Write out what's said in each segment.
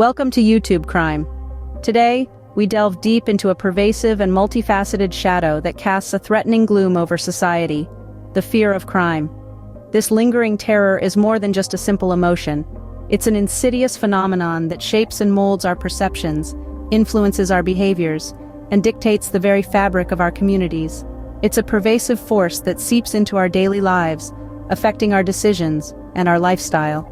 Welcome to YouTube Crime. Today, we delve deep into a pervasive and multifaceted shadow that casts a threatening gloom over society: the fear of crime. This lingering terror is more than just a simple emotion. It's an insidious phenomenon that shapes and molds our perceptions, influences our behaviors, and dictates the very fabric of our communities. It's a pervasive force that seeps into our daily lives, affecting our decisions and our lifestyle.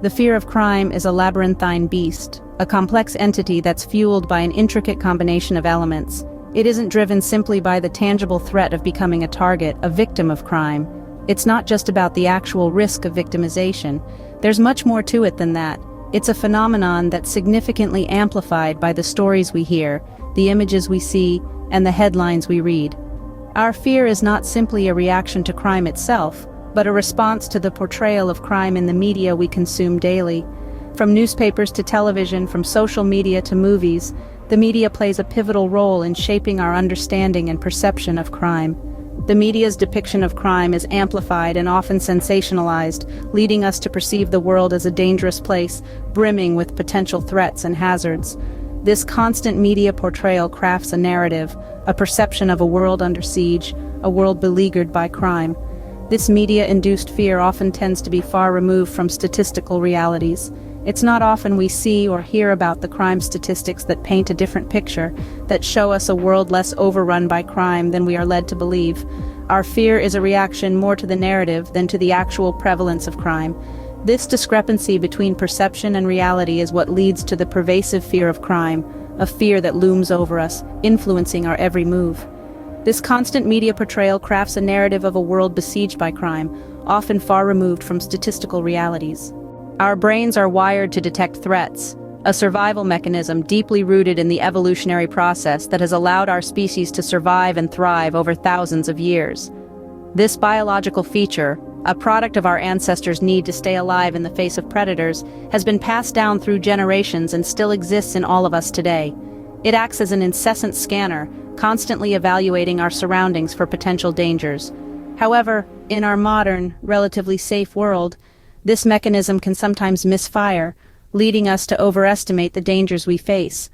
The fear of crime is a labyrinthine beast, a complex entity that's fueled by an intricate combination of elements. It isn't driven simply by the tangible threat of becoming a target, a victim of crime. It's not just about the actual risk of victimization. There's much more to it than that. It's a phenomenon that's significantly amplified by the stories we hear, the images we see, and the headlines we read. Our fear is not simply a reaction to crime itself, but a response to the portrayal of crime in the media we consume daily. From newspapers to television, from social media to movies, the media plays a pivotal role in shaping our understanding and perception of crime. The media's depiction of crime is amplified and often sensationalized, leading us to perceive the world as a dangerous place, brimming with potential threats and hazards. This constant media portrayal crafts a narrative, a perception of a world under siege, a world beleaguered by crime. This media-induced fear often tends to be far removed from statistical realities. It's not often we see or hear about the crime statistics that paint a different picture, that show us a world less overrun by crime than we are led to believe. Our fear is a reaction more to the narrative than to the actual prevalence of crime. This discrepancy between perception and reality is what leads to the pervasive fear of crime, a fear that looms over us, influencing our every move. This constant media portrayal crafts a narrative of a world besieged by crime, often far removed from statistical realities. Our brains are wired to detect threats, a survival mechanism deeply rooted in the evolutionary process that has allowed our species to survive and thrive over thousands of years. This biological feature, a product of our ancestors' need to stay alive in the face of predators, has been passed down through generations and still exists in all of us today. It acts as an incessant scanner, constantly evaluating our surroundings for potential dangers. However, in our modern, relatively safe world, this mechanism can sometimes misfire, leading us to overestimate the dangers we face.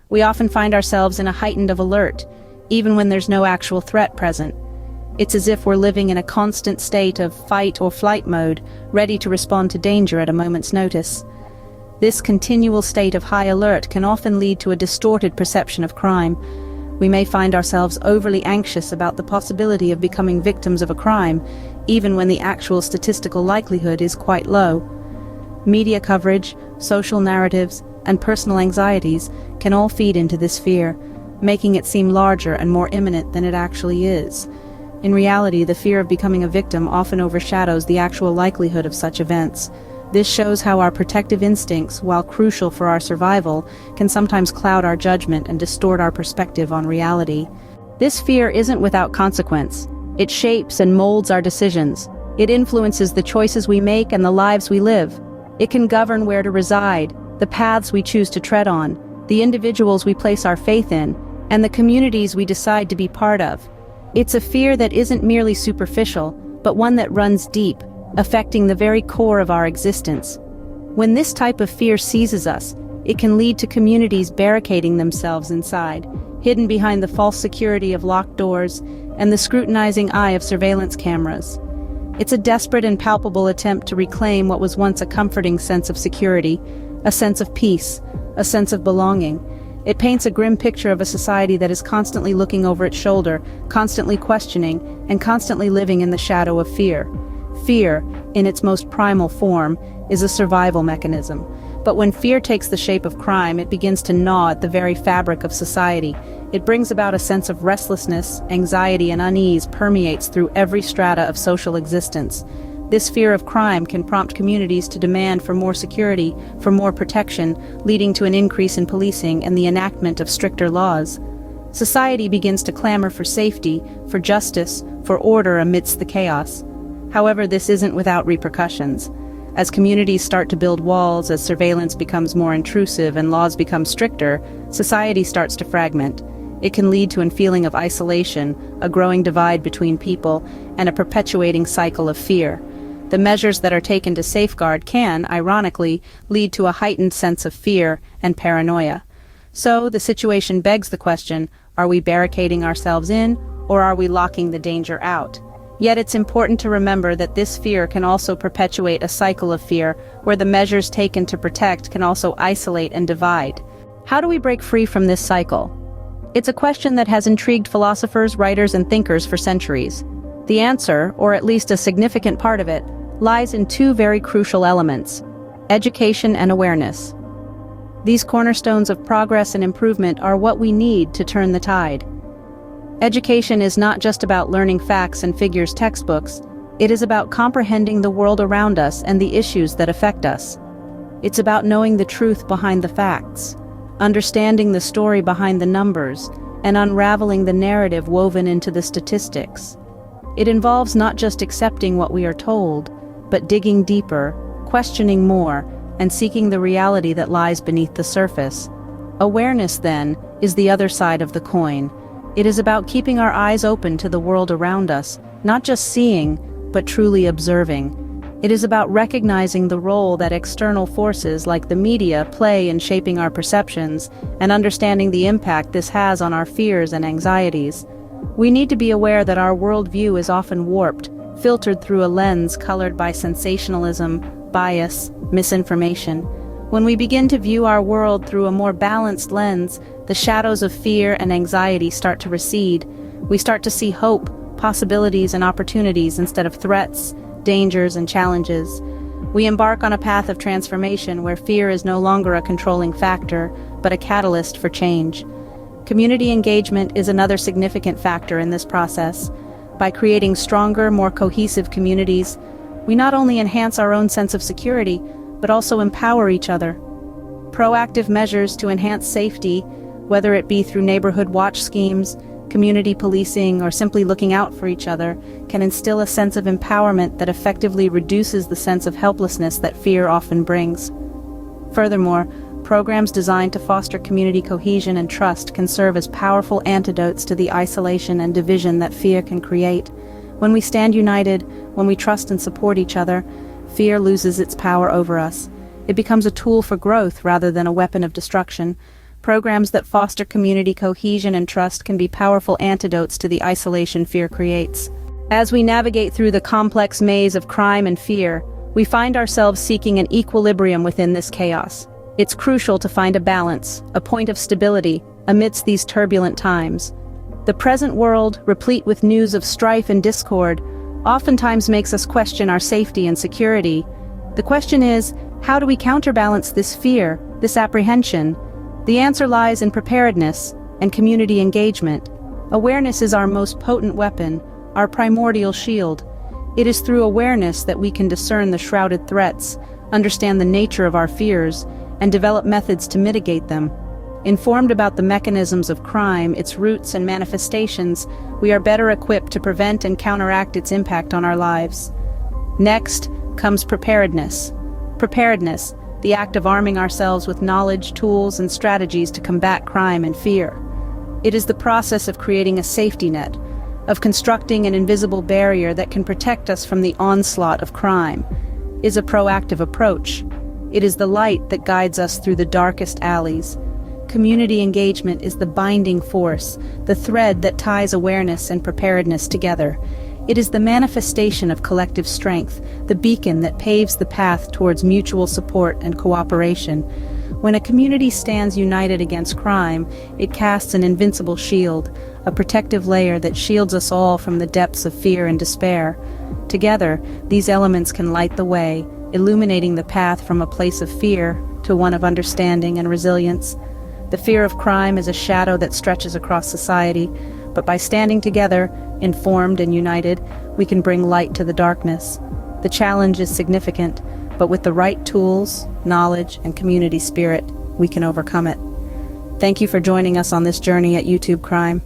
We often find ourselves in a heightened of alert, even when there's no actual threat present. It's as if we're living in a constant state of fight or flight mode, ready to respond to danger at a moment's notice. This continual state of high alert can often lead to a distorted perception of crime. We may find ourselves overly anxious about the possibility of becoming victims of a crime, even when the actual statistical likelihood is quite low. Media coverage, social narratives, and personal anxieties can all feed into this fear, making it seem larger and more imminent than it actually is. In reality, the fear of becoming a victim often overshadows the actual likelihood of such events. This shows how our protective instincts, while crucial for our survival, can sometimes cloud our judgment and distort our perspective on reality. This fear isn't without consequence. It shapes and molds our decisions. It influences the choices we make and the lives we live. It can govern where to reside, the paths we choose to tread on, the individuals we place our faith in, and the communities we decide to be part of. It's a fear that isn't merely superficial, but one that runs deep, affecting the very core of our existence. When this type of fear seizes us, it can lead to communities barricading themselves inside, hidden behind the false security of locked doors and the scrutinizing eye of surveillance cameras. It's a desperate and palpable attempt to reclaim what was once a comforting sense of security, a sense of peace, a sense of belonging. It paints a grim picture of a society that is constantly looking over its shoulder, constantly questioning, and constantly living in the shadow of fear. Fear, in its most primal form, is a survival mechanism. But when fear takes the shape of crime, it begins to gnaw at the very fabric of society. It brings about a sense of restlessness, anxiety, and unease permeates through every strata of social existence. This fear of crime can prompt communities to demand for more security, for more protection, leading to an increase in policing and the enactment of stricter laws. Society begins to clamor for safety, for justice, for order amidst the chaos. However, this isn't without repercussions. As communities start to build walls, as surveillance becomes more intrusive and laws become stricter, society starts to fragment. It can lead to a feeling of isolation, a growing divide between people, and a perpetuating cycle of fear. The measures that are taken to safeguard can, ironically, lead to a heightened sense of fear and paranoia. So, the situation begs the question, are we barricading ourselves in, or are we locking the danger out? Yet it's important to remember that this fear can also perpetuate a cycle of fear, where the measures taken to protect can also isolate and divide. How do we break free from this cycle? It's a question that has intrigued philosophers, writers, and thinkers for centuries. The answer, or at least a significant part of it, lies in two very crucial elements: education and awareness. These cornerstones of progress and improvement are what we need to turn the tide. Education is not just about learning facts and figures textbooks, it is about comprehending the world around us and the issues that affect us. It's about knowing the truth behind the facts, understanding the story behind the numbers, and unraveling the narrative woven into the statistics. It involves not just accepting what we are told, but digging deeper, questioning more, and seeking the reality that lies beneath the surface. Awareness, then, is the other side of the coin. It is about keeping our eyes open to the world around us, not just seeing, but truly observing. It is about recognizing the role that external forces like the media play in shaping our perceptions, and understanding the impact this has on our fears and anxieties. We need to be aware that our worldview is often warped, filtered through a lens colored by sensationalism, bias, misinformation. When we begin to view our world through a more balanced lens, the shadows of fear and anxiety start to recede. We start to see hope, possibilities, and opportunities instead of threats, dangers, and challenges. We embark on a path of transformation where fear is no longer a controlling factor, but a catalyst for change. Community engagement is another significant factor in this process. By creating stronger, more cohesive communities, we not only enhance our own sense of security, but also empower each other. Proactive measures to enhance safety, whether it be through neighborhood watch schemes, community policing, or simply looking out for each other, can instill a sense of empowerment that effectively reduces the sense of helplessness that fear often brings. Furthermore, programs designed to foster community cohesion and trust can serve as powerful antidotes to the isolation and division that fear can create. When we stand united, when we trust and support each other, fear loses its power over us. It becomes a tool for growth rather than a weapon of destruction. Programs that foster community cohesion and trust can be powerful antidotes to the isolation fear creates. As we navigate through the complex maze of crime and fear, we find ourselves seeking an equilibrium within this chaos. It's crucial to find a balance, a point of stability, amidst these turbulent times. The present world, replete with news of strife and discord, oftentimes makes us question our safety and security. The question is, how do we counterbalance this fear, this apprehension? The answer lies in preparedness and community engagement. Awareness is our most potent weapon, our primordial shield. It is through awareness that we can discern the shrouded threats, understand the nature of our fears, and develop methods to mitigate them. Informed about the mechanisms of crime, its roots and manifestations, we are better equipped to prevent and counteract its impact on our lives. Next comes preparedness. Preparedness, the act of arming ourselves with knowledge, tools, and strategies to combat crime and fear. It is the process of creating a safety net, of constructing an invisible barrier that can protect us from the onslaught of crime. It is a proactive approach. It is the light that guides us through the darkest alleys. Community engagement is the binding force, the thread that ties awareness and preparedness together. It is the manifestation of collective strength, the beacon that paves the path towards mutual support and cooperation. When a community stands united against crime, it casts an invincible shield, a protective layer that shields us all from the depths of fear and despair. Together, these elements can light the way, illuminating the path from a place of fear to one of understanding and resilience. The fear of crime is a shadow that stretches across society, but by standing together, informed and united, we can bring light to the darkness. The challenge is significant, but with the right tools, knowledge, and community spirit, we can overcome it. Thank you for joining us on this journey at YouTube Crime.